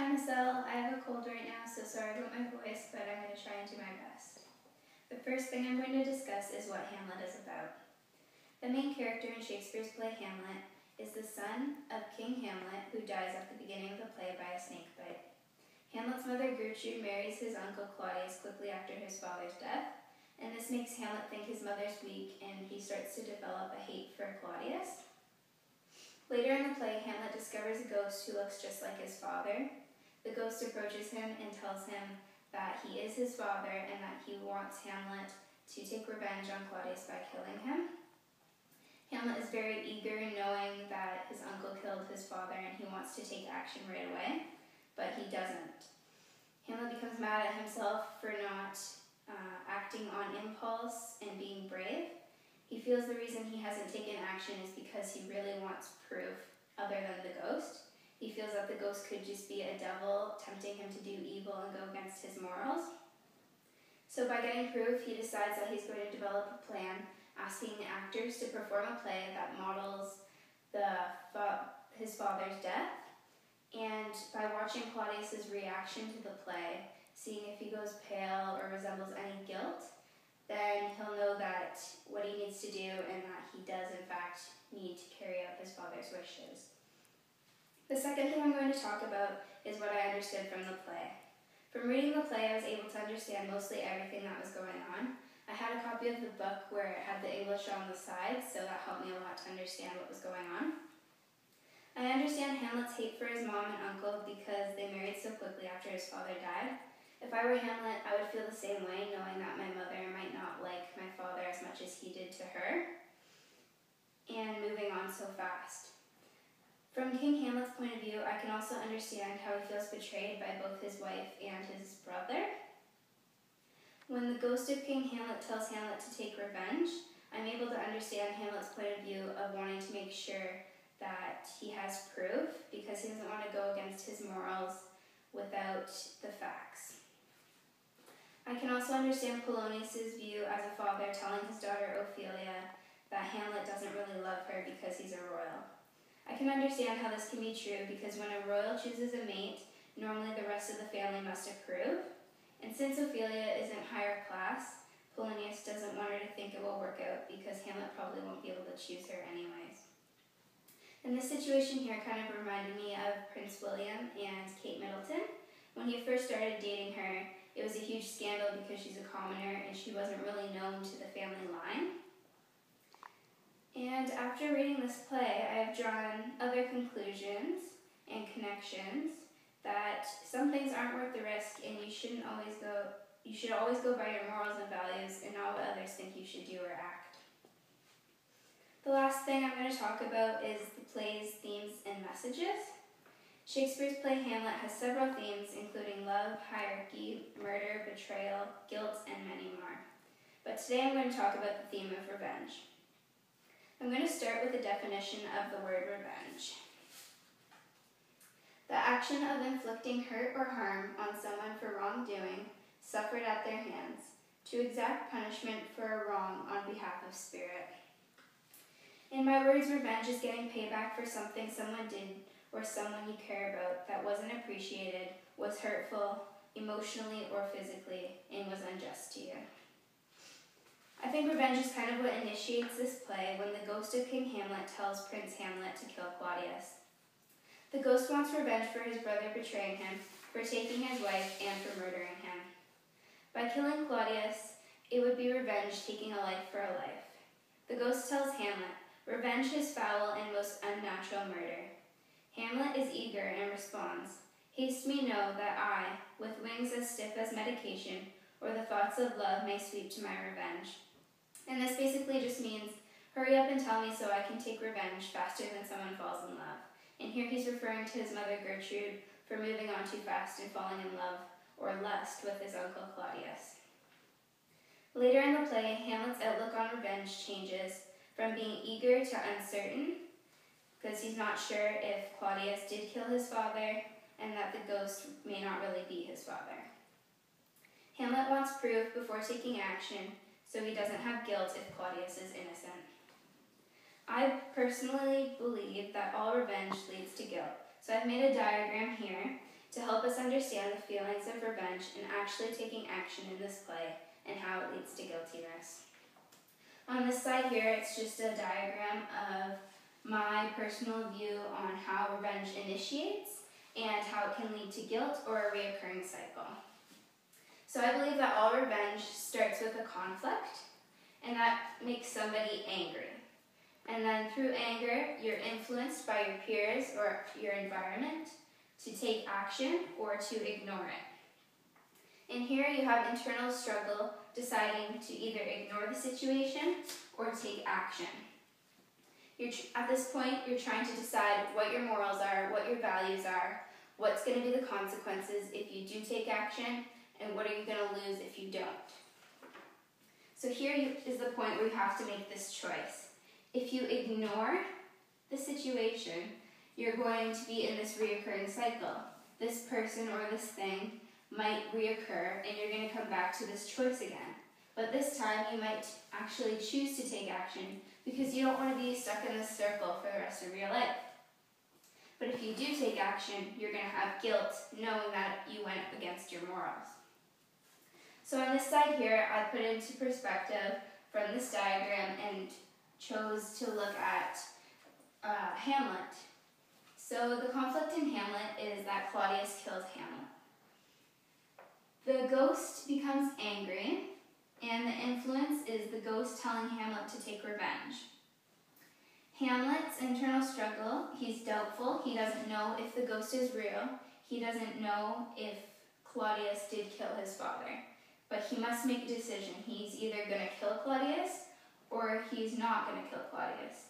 Hi, Marcel. I have a cold right now, so sorry about my voice, but I'm going to try and do my best. The first thing I'm going to discuss is what Hamlet is about. The main character in Shakespeare's play Hamlet is the son of King Hamlet, who dies at the beginning of the play by a snake bite. Hamlet's mother Gertrude marries his uncle Claudius quickly after his father's death, and this makes Hamlet think his mother's weak, and he starts to develop a hate for Claudius. Later in the play, Hamlet discovers a ghost who looks just like his father. The ghost approaches him and tells him that he is his father and that he wants Hamlet to take revenge on Claudius by killing him. Hamlet is very eager, knowing that his uncle killed his father, and he wants to take action right away, but he doesn't. Hamlet becomes mad at himself for not acting on impulse and being brave. He feels the reason he hasn't taken action is because he really wants proof other than the ghost. He feels that the ghost could just be a devil tempting him to do evil and go against his morals. So by getting proof, he decides that he's going to develop a plan, asking actors to perform a play that models his father's death. And by watching Claudius's reaction to the play, seeing if he goes pale or resembles any guilt, then he'll know that what he needs to do and that he does in fact need to carry out his father's wishes. The second thing I'm going to talk about is what I understood from the play. From reading the play, I was able to understand mostly everything that was going on. I had a copy of the book where it had the English on the side, so that helped me a lot to understand what was going on. I understand Hamlet's hate for his mom and uncle because they married so quickly after his father died. If I were Hamlet, I would feel the same way, knowing that my mother might not like my father as much as he did to her, and moving on so fast. From King Hamlet's point of view, I can also understand how he feels betrayed by both his wife and his brother. When the ghost of King Hamlet tells Hamlet to take revenge, I'm able to understand Hamlet's point of view of wanting to make sure that he has proof because he doesn't want to go against his morals without the facts. I can also understand Polonius's view as a father telling his daughter Ophelia that Hamlet doesn't really love her because he's a royal. I can understand how this can be true because when a royal chooses a mate, normally the rest of the family must approve. And since Ophelia isn't higher class, Polonius doesn't want her to think it will work out because Hamlet probably won't be able to choose her anyways. And this situation here kind of reminded me of Prince William and Kate Middleton. When he first started dating her, it was a huge scandal because she's a commoner and she wasn't really known to the family line. And after reading this play, I have drawn other conclusions and connections that some things aren't worth the risk and you should always go by your morals and values and not what others think you should do or act. The last thing I'm going to talk about is the play's themes and messages. Shakespeare's play Hamlet has several themes including love, hierarchy, murder, betrayal, guilt, and many more. But today I'm going to talk about the theme of revenge. I'm going to start with a definition of the word revenge. The action of inflicting hurt or harm on someone for wrongdoing suffered at their hands, to exact punishment for a wrong on behalf of spirit. In my words, revenge is getting payback for something someone did or someone you care about that wasn't appreciated, was hurtful, emotionally or physically, and was unjust to you. I think revenge is kind of what initiates this play when the ghost of King Hamlet tells Prince Hamlet to kill Claudius. The ghost wants revenge for his brother betraying him, for taking his wife, and for murdering him. By killing Claudius, it would be revenge taking a life for a life. The ghost tells Hamlet, revenge is foul and most unnatural murder. Hamlet is eager and responds, haste me know that I, with wings as stiff as medication, or the thoughts of love may sweep to my revenge. And this basically just means, hurry up and tell me so I can take revenge faster than someone falls in love. And here he's referring to his mother Gertrude for moving on too fast and falling in love, or lust, with his uncle Claudius. Later in the play, Hamlet's outlook on revenge changes from being eager to uncertain, because he's not sure if Claudius did kill his father, and that the ghost may not really be his father. Hamlet wants proof before taking action, so he doesn't have guilt if Claudius is innocent. I personally believe that all revenge leads to guilt. So I've made a diagram here, to help us understand the feelings of revenge and actually taking action in this play and how it leads to guiltiness. On this side here, it's just a diagram of my personal view on how revenge initiates and how it can lead to guilt or a reoccurring cycle. So I believe that all revenge starts with a conflict, and that makes somebody angry. And then through anger, you're influenced by your peers or your environment to take action or to ignore it. And here you have internal struggle deciding to either ignore the situation or take action. At this point, you're trying to decide what your morals are, what your values are, what's going to be the consequences if you do take action, and what are you going to lose if you don't. So here is the point where you have to make this choice. If you ignore the situation, you're going to be in this reoccurring cycle. This person or this thing might reoccur, and you're going to come back to this choice again. But this time, you might actually choose to take action because you don't want to be stuck in this circle for the rest of your life. But if you do take action, you're going to have guilt knowing that you went against your morals. So on this side here, I put into perspective from this diagram and chose to look at Hamlet. So the conflict in Hamlet is that Claudius kills Hamlet. The ghost becomes angry, and the influence is the ghost telling Hamlet to take revenge. Hamlet's internal struggle, he's doubtful. He doesn't know if the ghost is real. He doesn't know if Claudius did kill his father. But he must make a decision. He's either going to kill Claudius or he's not going to kill Claudius.